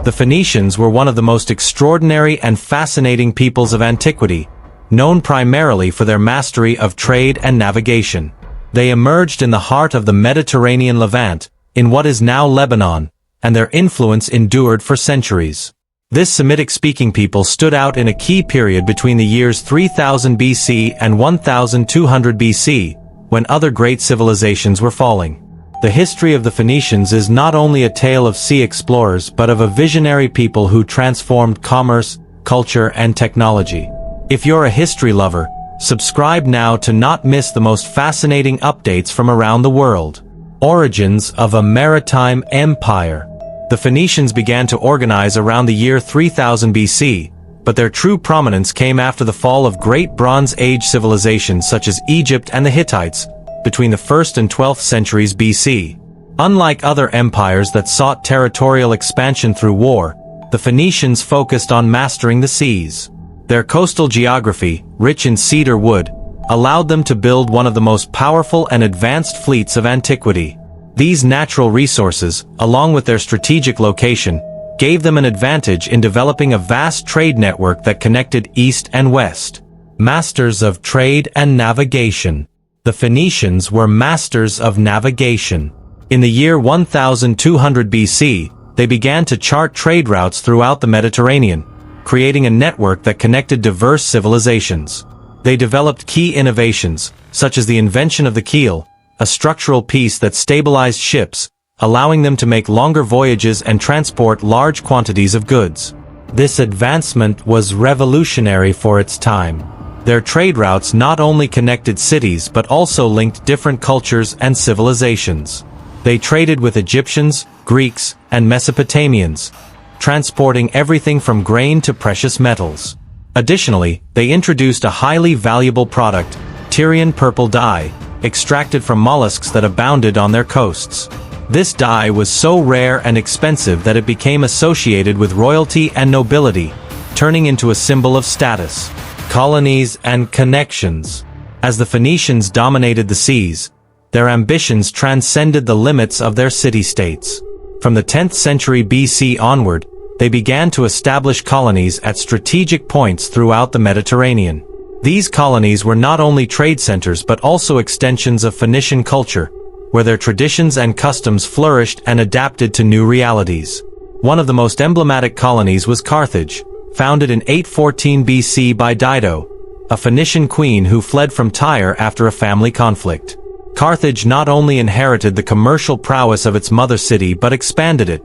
The Phoenicians were one of the most extraordinary and fascinating peoples of antiquity, known primarily for their mastery of trade and navigation. They emerged in the heart of the Mediterranean Levant, in what is now Lebanon, and their influence endured for centuries. This Semitic-speaking people stood out in a key period between the years 3000 BC and 1200 BC, when other great civilizations were falling. The history of the Phoenicians is not only a tale of sea explorers but of a visionary people who transformed commerce, culture, and technology. If you're a history lover, subscribe now to not miss the most fascinating updates from around the world. Origins of a maritime empire. The Phoenicians began to organize around the year 3000 BC, but their true prominence came after the fall of great Bronze Age civilizations such as Egypt and the Hittites, between the 1st and 12th centuries BC. Unlike other empires that sought territorial expansion through war, the Phoenicians focused on mastering the seas. Their coastal geography, rich in cedar wood, allowed them to build one of the most powerful and advanced fleets of antiquity. These natural resources, along with their strategic location, gave them an advantage in developing a vast trade network that connected east and west. Masters of trade and navigation. The Phoenicians were masters of navigation. In the year 1200 BC, they began to chart trade routes throughout the Mediterranean, creating a network that connected diverse civilizations. They developed key innovations, such as the invention of the keel, a structural piece that stabilized ships, allowing them to make longer voyages and transport large quantities of goods. This advancement was revolutionary for its time. Their trade routes not only connected cities but also linked different cultures and civilizations. They traded with Egyptians, Greeks, and Mesopotamians, transporting everything from grain to precious metals. Additionally, they introduced a highly valuable product, Tyrian purple dye, extracted from mollusks that abounded on their coasts. This dye was so rare and expensive that it became associated with royalty and nobility, turning into a symbol of status. Colonies and connections. As the Phoenicians dominated the seas, their ambitions transcended the limits of their city-states. From the 10th century BC onward, they began to establish colonies at strategic points throughout the Mediterranean. These colonies were not only trade centers but also extensions of Phoenician culture, where their traditions and customs flourished and adapted to new realities. One of the most emblematic colonies was Carthage, founded in 814 BC by Dido, a Phoenician queen who fled from Tyre after a family conflict. Carthage not only inherited the commercial prowess of its mother city but expanded it,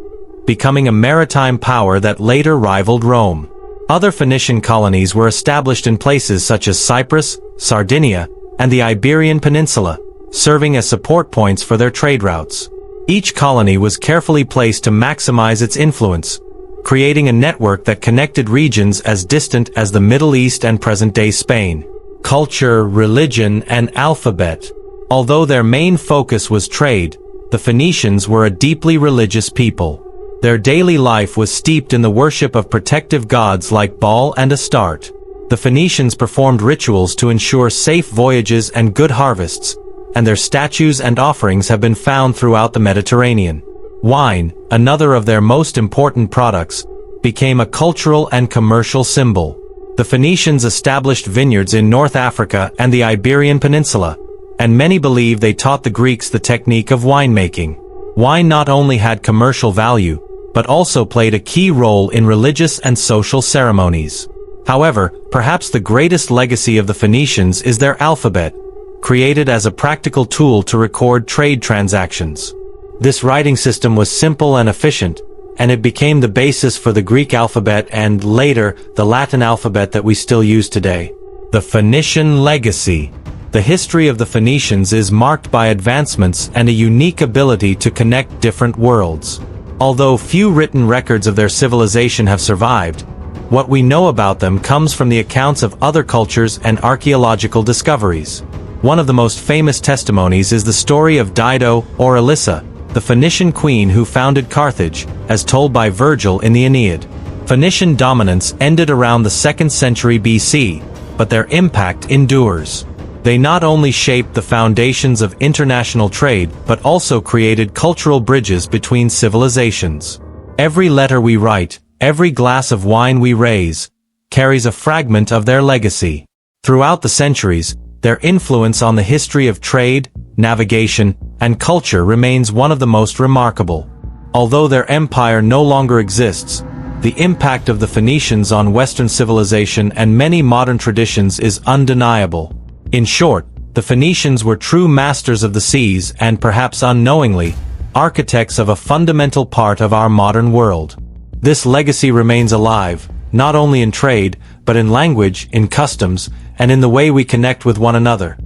becoming a maritime power that later rivaled Rome. Other Phoenician colonies were established in places such as Cyprus, Sardinia, and the Iberian Peninsula, serving as support points for their trade routes. Each colony was carefully placed to maximize its influence, creating a network that connected regions as distant as the Middle East and present-day Spain. Culture, religion, and alphabet. Although their main focus was trade, the Phoenicians were a deeply religious people. Their daily life was steeped in the worship of protective gods like Baal and Astarte. The Phoenicians performed rituals to ensure safe voyages and good harvests, and their statues and offerings have been found throughout the Mediterranean. Wine, another of their most important products, became a cultural and commercial symbol. The Phoenicians established vineyards in North Africa and the Iberian Peninsula, and many believe they taught the Greeks the technique of winemaking. Wine not only had commercial value, but also played a key role in religious and social ceremonies. However, perhaps the greatest legacy of the Phoenicians is their alphabet, created as a practical tool to record trade transactions. This writing system was simple and efficient, and it became the basis for the Greek alphabet and, later, the Latin alphabet that we still use today. The Phoenician legacy. The history of the Phoenicians is marked by advancements and a unique ability to connect different worlds. Although few written records of their civilization have survived, what we know about them comes from the accounts of other cultures and archaeological discoveries. One of the most famous testimonies is the story of Dido, or Alyssa, the Phoenician queen who founded Carthage, as told by Virgil in the Aeneid. Phoenician dominance ended around the 2nd century BC, but their impact endures. They not only shaped the foundations of international trade but also created cultural bridges between civilizations. Every letter we write, every glass of wine we raise, carries a fragment of their legacy. Throughout the centuries, their influence on the history of trade, navigation, and culture remains one of the most remarkable. Although their empire no longer exists, the impact of the Phoenicians on Western civilization and many modern traditions is undeniable. In short, the Phoenicians were true masters of the seas and, perhaps unknowingly, architects of a fundamental part of our modern world. This legacy remains alive, not only in trade, but in language, in customs, and in the way we connect with one another.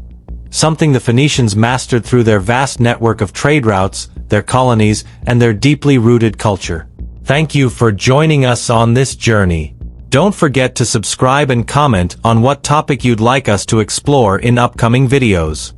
Something the Phoenicians mastered through their vast network of trade routes, their colonies, and their deeply rooted culture. Thank you for joining us on this journey. Don't forget to subscribe and comment on what topic you'd like us to explore in upcoming videos.